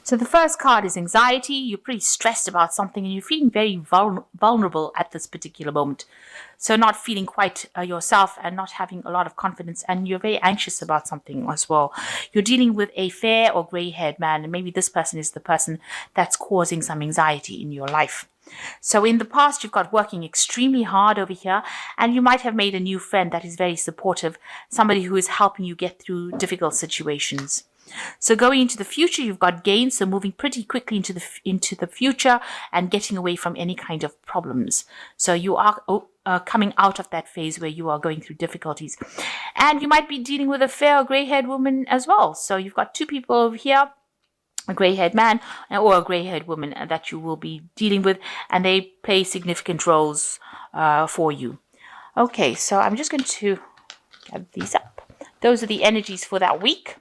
So the first card is anxiety. You're pretty stressed about something and you're feeling very vulnerable at this particular moment. So not feeling quite yourself and not having a lot of confidence, and you're very anxious about something as well. You're dealing with a fair or gray-haired man, and maybe this person is the person that's causing some anxiety in your life. So in the past, you've got working extremely hard over here, and you might have made a new friend that is very supportive, somebody who is helping you get through difficult situations. So going into the future, you've got gain, so moving pretty quickly into the future and getting away from any kind of problems. So you are coming out of that phase where you are going through difficulties. And you might be dealing with a fair or gray-haired woman as well. So you've got two people over here, a gray-haired man or a gray-haired woman that you will be dealing with, and they play significant roles for you. Okay, so I'm just going to get these up. Those are the energies for that week.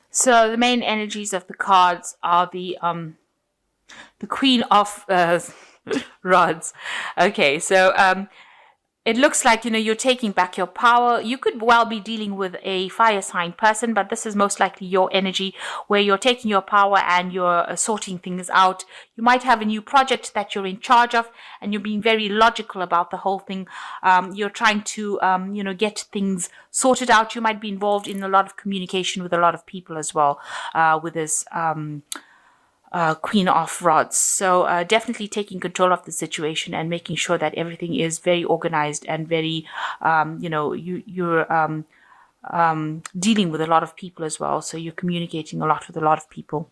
So the main energies of the cards are the Queen of Rods. Okay, so it looks like, you're taking back your power. You could well be dealing with a fire sign person, but this is most likely your energy where you're taking your power and you're sorting things out. You might have a new project that you're in charge of and you're being very logical about the whole thing. You're trying to, get things sorted out. You might be involved in a lot of communication with a lot of people as well with this Queen of Rods. So definitely taking control of the situation and making sure that everything is very organized and very, you're dealing with a lot of people as well. So you're communicating a lot with a lot of people.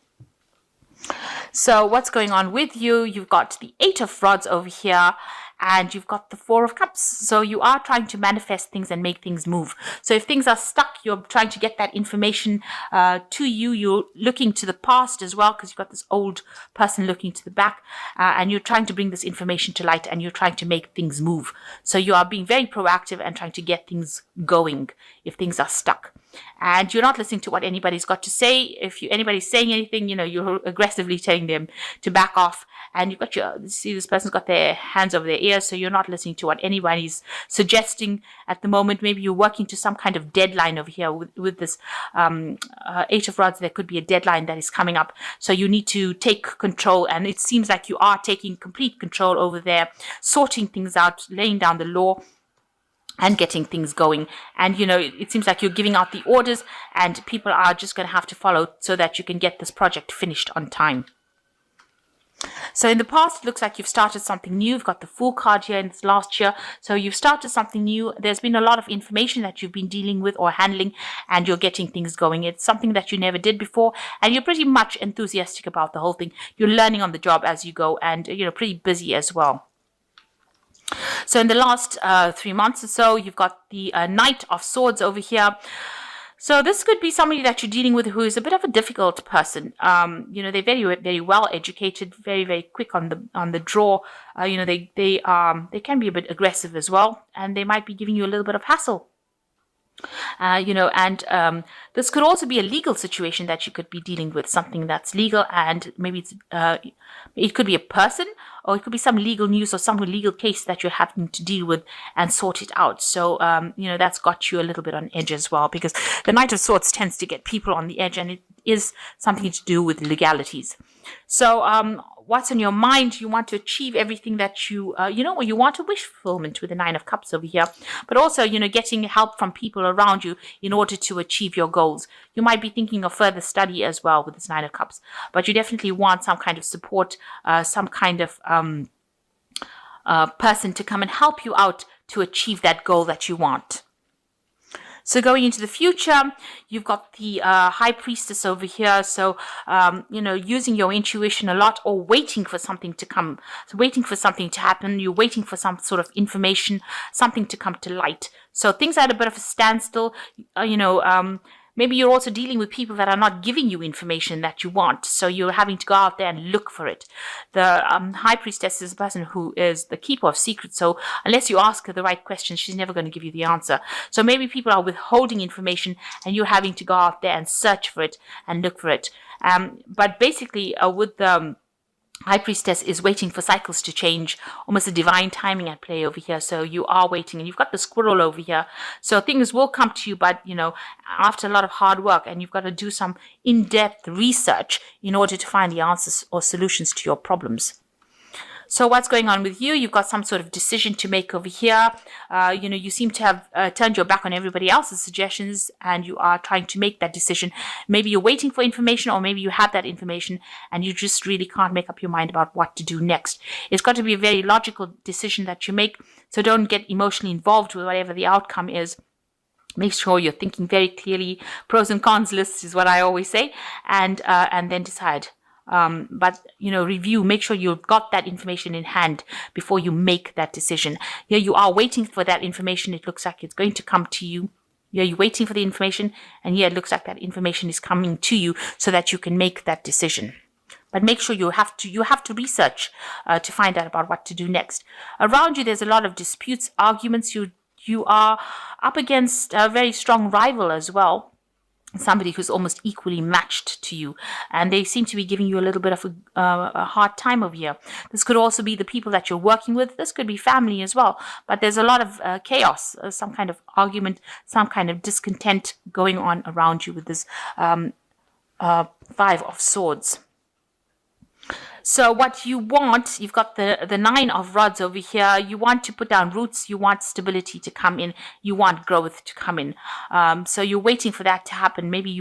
So what's going on with you? You've got the Eight of Rods over here, and you've got the Four of Cups. So you are trying to manifest things and make things move. So if things are stuck, you're trying to get that information to you. You're looking to the past as well, because you've got this old person looking to the back, and you're trying to bring this information to light, and you're trying to make things move. So you are being very proactive and trying to get things going if things are stuck. And you're not listening to what anybody's got to say. If anybody's saying anything, you're aggressively telling them to back off. And you've got this person's got their hands over their ears, so you're not listening to what anybody's suggesting at the moment. Maybe you're working to some kind of deadline over here with this Eight of Rods. There could be a deadline that is coming up, so you need to take control. And it seems like you are taking complete control over there, sorting things out, laying down the law, and getting things going. And it seems like you're giving out the orders, and people are just going to have to follow so that you can get this project finished on time. So in the past, it looks like you've started something new. You've got the Fool card here in this last year. So you've started something new. There's been a lot of information that you've been dealing with or handling, and you're getting things going. It's something that you never did before, and you're pretty much enthusiastic about the whole thing. You're learning on the job as you go, and pretty busy as well. So in the last 3 months or so, you've got the Knight of Swords over here. So this could be somebody that you're dealing with who is a bit of a difficult person. They're very, very well educated, very, very quick on the draw. They can be a bit aggressive as well, and they might be giving you a little bit of hassle. This could also be a legal situation that you could be dealing with, something that's legal, and maybe it could be a person, or it could be some legal news or some legal case that you're having to deal with and sort it out. So, that's got you a little bit on edge as well, because the Knight of Swords tends to get people on the edge, and it is something to do with legalities. So, what's on your mind? You want to achieve everything that you want to wish fulfillment with the Nine of Cups over here, but also, getting help from people around you in order to achieve your goals. You might be thinking of further study as well with this Nine of Cups, but you definitely want some kind of support, some kind of person to come and help you out to achieve that goal that you want. So going into the future, you've got the High Priestess over here. So, using your intuition a lot, or waiting for something to come. So waiting for something to happen. You're waiting for some sort of information, something to come to light. So things are at a bit of a standstill. Maybe you're also dealing with people that are not giving you information that you want. So you're having to go out there and look for it. The High Priestess is a person who is the keeper of secrets. So unless you ask her the right question, she's never going to give you the answer. So maybe people are withholding information, and you're having to go out there and search for it and look for it. But basically, with the High Priestess is waiting for cycles to change, almost a divine timing at play over here. So you are waiting, and you've got the Squirrel over here. So things will come to you, but after a lot of hard work, and you've got to do some in-depth research in order to find the answers or solutions to your problems. So what's going on with you? You've got some sort of decision to make over here. You seem to have turned your back on everybody else's suggestions, and you are trying to make that decision. Maybe you're waiting for information, or maybe you have that information and you just really can't make up your mind about what to do next. It's got to be a very logical decision that you make, so don't get emotionally involved with whatever the outcome is. Make sure you're thinking very clearly. Pros and cons lists is what I always say, and then decide. But review, make sure you've got that information in hand before you make that decision. Here you are waiting for that information. It looks like it's going to come to you. You're waiting for the information, and here it looks like that information is coming to you so that you can make that decision. But make sure you have to research to find out about what to do next. Around you, there's a lot of disputes, arguments. You are up against a very strong rival as well. Somebody who's almost equally matched to you, and they seem to be giving you a little bit of a hard time over here. This could also be the people that you're working with. This could be family as well, but there's a lot of chaos, some kind of argument, some kind of discontent going on around you with this Five of Swords. So what you want, you've got the Nine of Rods over here. You want to put down roots. You want stability to come in. You want growth to come in. So you're waiting for that to happen. Maybe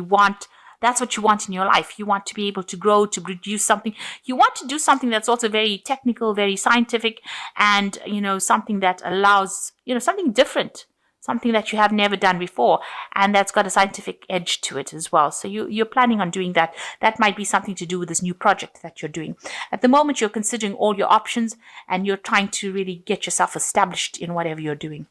that's what you want in your life. You want to be able to grow, to produce something. You want to do something that's also very technical, very scientific, and, something that allows, something different. Something that you have never done before, and that's got a scientific edge to it as well. So you're planning on doing that. That might be something to do with this new project that you're doing. At the moment, you're considering all your options, and you're trying to really get yourself established in whatever you're doing.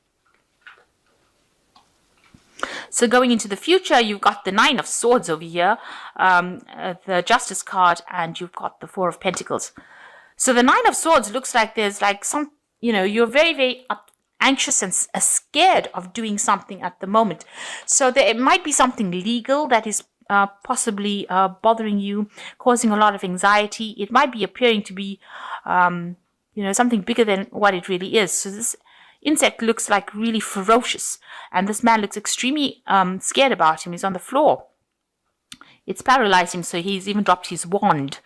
So going into the future, you've got the Nine of Swords over here, the Justice card, and you've got the Four of Pentacles. So the Nine of Swords looks like there's like some, you're very, very anxious and scared of doing something at the moment. So it might be something legal that is possibly bothering you, causing a lot of anxiety. It might be appearing to be, something bigger than what it really is. So this insect looks like really ferocious, and this man looks extremely scared about him. He's on the floor. It's paralyzed him, so he's even dropped his wand.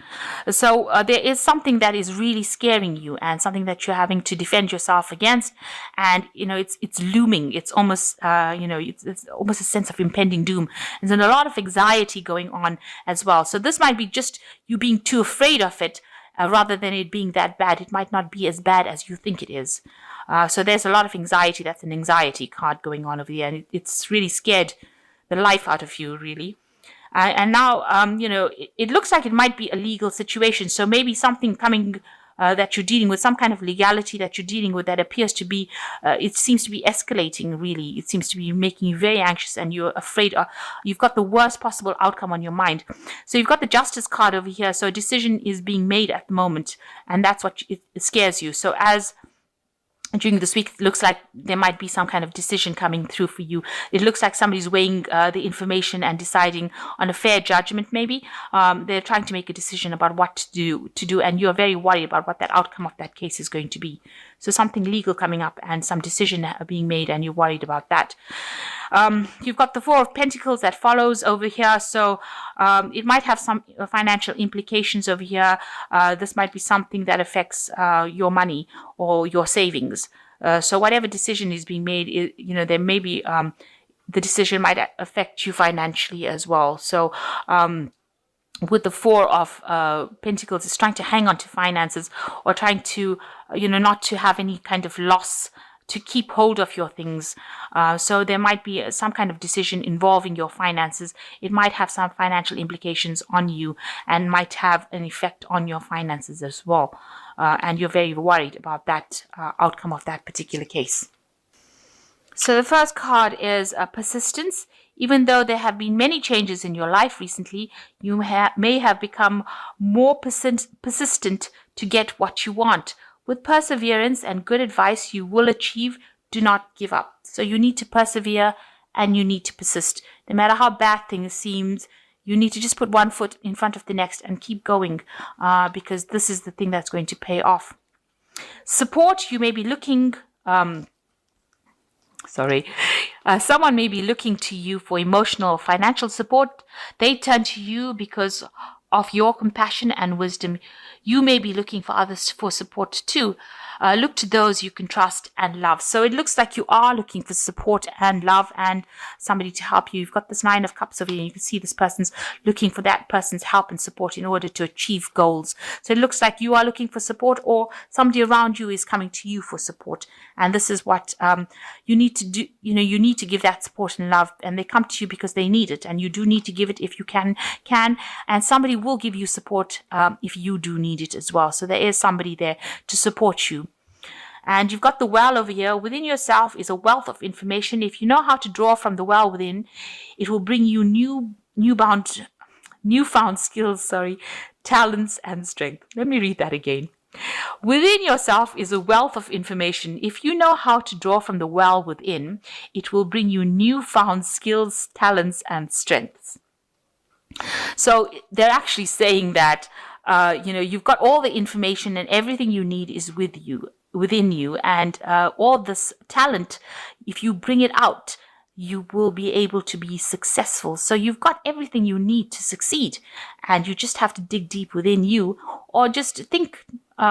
So there is something that is really scaring you, and something that you're having to defend yourself against. And it's looming. It's almost it's almost a sense of impending doom. There's a lot of anxiety going on as well. So this might be just you being too afraid of it, rather than it being that bad. It might not be as bad as you think it is. So there's a lot of anxiety. That's an anxiety card going on over here, and it's really scared the life out of you, really. And now, it looks like it might be a legal situation. So maybe something coming that you're dealing with, some kind of legality that you're dealing with that appears to be, it seems to be escalating, really. It seems to be making you very anxious, and you're afraid. You've got the worst possible outcome on your mind. So you've got the Justice card over here. So a decision is being made at the moment, and that's what it scares you. So during this week, it looks like there might be some kind of decision coming through for you. It looks like somebody's weighing the information and deciding on a fair judgment, maybe. They're trying to make a decision about what to do, and you're very worried about what that outcome of that case is going to be. So something legal coming up and some decision being made, and you're worried about that. You've got the Four of Pentacles that follows over here. So it might have some financial implications over here. This might be something that affects your money or your savings. So whatever decision is being made, there may be the decision might affect you financially as well. So with the Four of Pentacles, it's trying to hang on to finances, or trying to, not to have any kind of loss, to keep hold of your things. So there might be some kind of decision involving your finances. It might have some financial implications on you, and might have an effect on your finances as well. And you're very worried about that outcome of that particular case. So the first card is persistence. Even though there have been many changes in your life recently, you may have become more persistent to get what you want. With perseverance and good advice, you will achieve. Do not give up. So you need to persevere, and you need to persist. No matter how bad things seem, you need to just put one foot in front of the next and keep going, because this is the thing that's going to pay off. Support, you may be looking, someone may be looking to you for emotional or financial support. They turn to you because of your compassion and wisdom. You may be looking for others for support too. Look to those you can trust and love. So it looks like you are looking for support and love and somebody to help you. You've got this 9 of Cups over here. You can see this person's looking for that person's help and support in order to achieve goals. So it looks like you are looking for support, or somebody around you is coming to you for support. And this is what you need to do. You know, you need to give that support and love, and they come to you because they need it, and you do need to give it if you can, and somebody will give you support if you do need it as well. So there is somebody there to support you. And you've got the well over here. Within yourself is a wealth of information. If you know how to draw from the well within, it will bring you newfound skills, talents and strength. Let me read that again. Within yourself is a wealth of information. If you know how to draw from the well within, it will bring you newfound skills, talents and strengths. So they're actually saying that, you've got all the information and everything you need is within you, and all this talent, if you bring it out, you will be able to be successful. So you've got everything you need to succeed, and you just have to dig deep within you, or just think in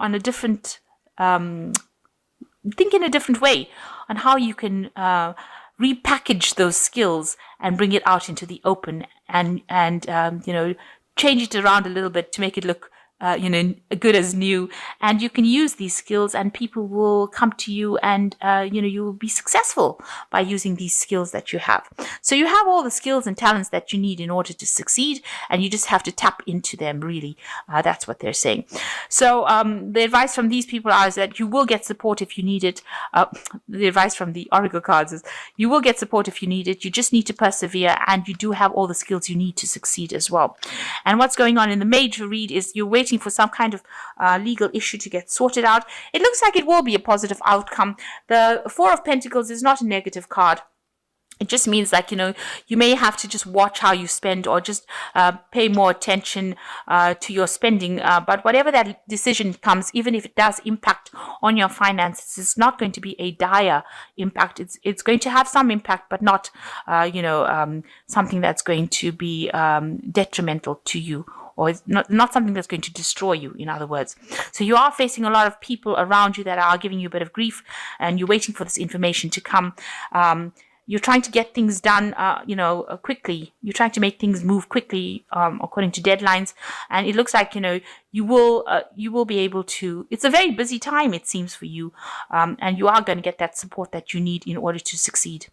a different way on how you can repackage those skills and bring it out into the open, and change it around a little bit to make it look good as new. And you can use these skills, and people will come to you, and you will be successful by using these skills that you have. So you have all the skills and talents that you need in order to succeed, and you just have to tap into them, really. That's what they're saying. So the advice from these people is that you will get support if you need it. The advice from the oracle cards is you will get support if you need it. You just need to persevere, and you do have all the skills you need to succeed as well. And what's going on in the major read is you're waiting for some kind of legal issue to get sorted out. It looks like it will be a positive outcome. The 4 of Pentacles is not a negative card. It just means like, you may have to just watch how you spend, or just pay more attention to your spending. But whatever that decision comes, even if it does impact on your finances, it's not going to be a dire impact. It's going to have some impact, but not, something that's going to be detrimental to you, or it's not something that's going to destroy you, in other words. So you are facing a lot of people around you that are giving you a bit of grief, and you're waiting for this information to come. You're trying to get things done, quickly. You're trying to make things move quickly, according to deadlines. And it looks like, you will be able to. It's a very busy time, it seems, for you. And you are going to get that support that you need in order to succeed.